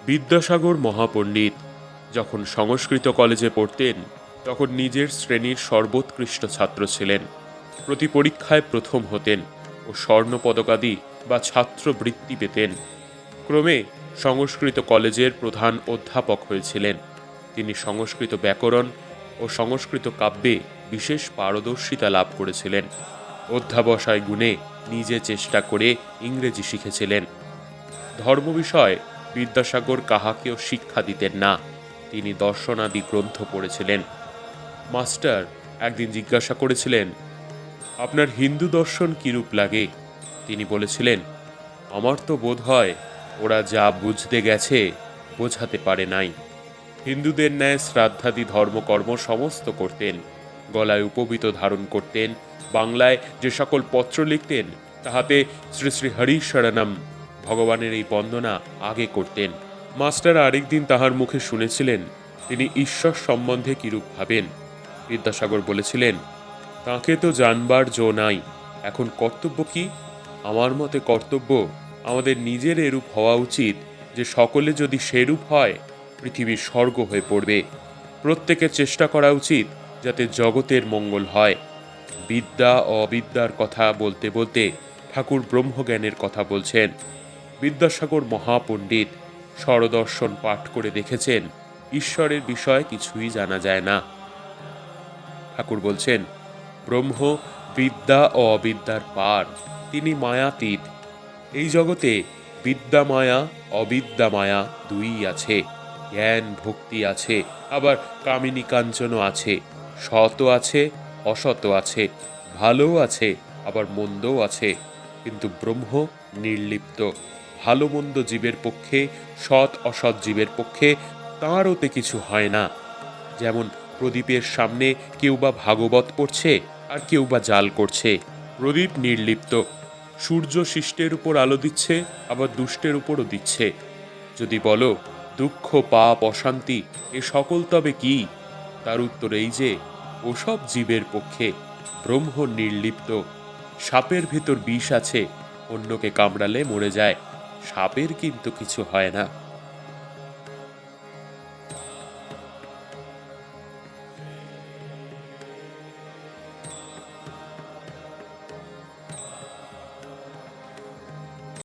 বিদ্যাসাগর মহাপণ্ডিত যখন সংস্কৃত কলেজে পড়তেন তখন নিজের শ্রেণীর সর্বোৎকৃষ্ট ছাত্র ছিলেন। প্রতি পরীক্ষায় প্রথম হতেন ও স্বর্ণপদকাদি বা ছাত্রবৃত্তি পেতেন। ক্রমে সংস্কৃত কলেজের প্রধান অধ্যাপক হয়েছিলেন। তিনি সংস্কৃত ব্যাকরণ ও সংস্কৃত কাব্যে বিশেষ পারদর্শিতা লাভ করেছিলেন। অধ্যাবসায় গুণে নিজে চেষ্টা করে ইংরেজি শিখেছিলেন। ধর্ম বিষয় বিদ্যাসাগর কাহাকেও শিক্ষা দিতেন না। তিনি দর্শনাদি গ্রন্থ পড়েছিলেন। মাস্টার একদিন জিজ্ঞাসা করেছিলেন, আপনার হিন্দু দর্শন কিরূপ লাগে? তিনি বলেছিলেন, আমার তো বোধ হয় ওরা যা বুঝতে গেছে বোঝাতে পারে নাই। হিন্দুদের ন্যায় শ্রাদ্ধাদি ধর্মকর্ম সমস্ত করতেন। গলায় উপবীত ধারণ করতেন। বাংলায় যে সকল পত্র লিখতেন তাহাতে শ্রী শ্রী হরি শরণম ভগবানের এই বন্দনা আগে করতেন। মাস্টার আরেকদিন তাহার মুখে শুনেছিলেন তিনি ঈশ্বর সম্বন্ধে কিরূপ ভাবেন। বিদ্যাসাগর বলেছিলেন, তাঁকে তো জানবার জো নাই, এখন কর্তব্য কি? আমার মতে কর্তব্য আমাদের নিজের এরূপ হওয়া উচিত যে সকলে যদি সেরূপ হয় পৃথিবীর স্বর্গ হয়ে পড়বে। প্রত্যেকের চেষ্টা করা উচিত যাতে জগতের মঙ্গল হয়। বিদ্যা ও অবিদ্যার কথা বলতে বলতে ঠাকুর ব্রহ্মজ্ঞানের কথা বলছেন। বিদ্যাসাগর মহাপণ্ডিত স্বরদর্শন পাঠ করে দেখেছেন ঈশ্বরের বিষয়ে কিছুই জানা যায় না। ঠাকুর বলছেন, ব্রহ্ম বিদ্যা ও অবিদ্যার পার, তিনি মায়াতীত। এই জগতে বিদ্যা মায়া অবিদ্যা মায়া দুই আছে। জ্ঞান ভক্তি আছে, আবার কামিনী কাঞ্চনও আছে। সৎও আছে, অসৎও আছে, ভালোও আছে, আবার মন্দও আছে। কিন্তু ব্রহ্ম নির্লিপ্ত। ভালো মন্দ জীবের পক্ষে, সৎ অসৎ জীবের পক্ষে তাঁর ওতে কিছু হয় না। যেমন প্রদীপের সামনে কেউ বা ভাগবত পড়ছে আর কেউ বা জাল করছে। প্রদীপ নির্লিপ্ত। সূর্য শিষ্টের উপর আলো দিচ্ছে, আবার দুষ্টের উপরও দিচ্ছে। যদি বলো দুঃখ পাপ অশান্তি এ সকল তবে কি, তার উত্তর এই যে ওসব জীবের পক্ষে। ব্রহ্ম নির্লিপ্ত। সাপের ভেতর বিষ আছে, অন্যকে কামড়ালে মরে যায়, সাপের কিন্তু কিছু হয় না।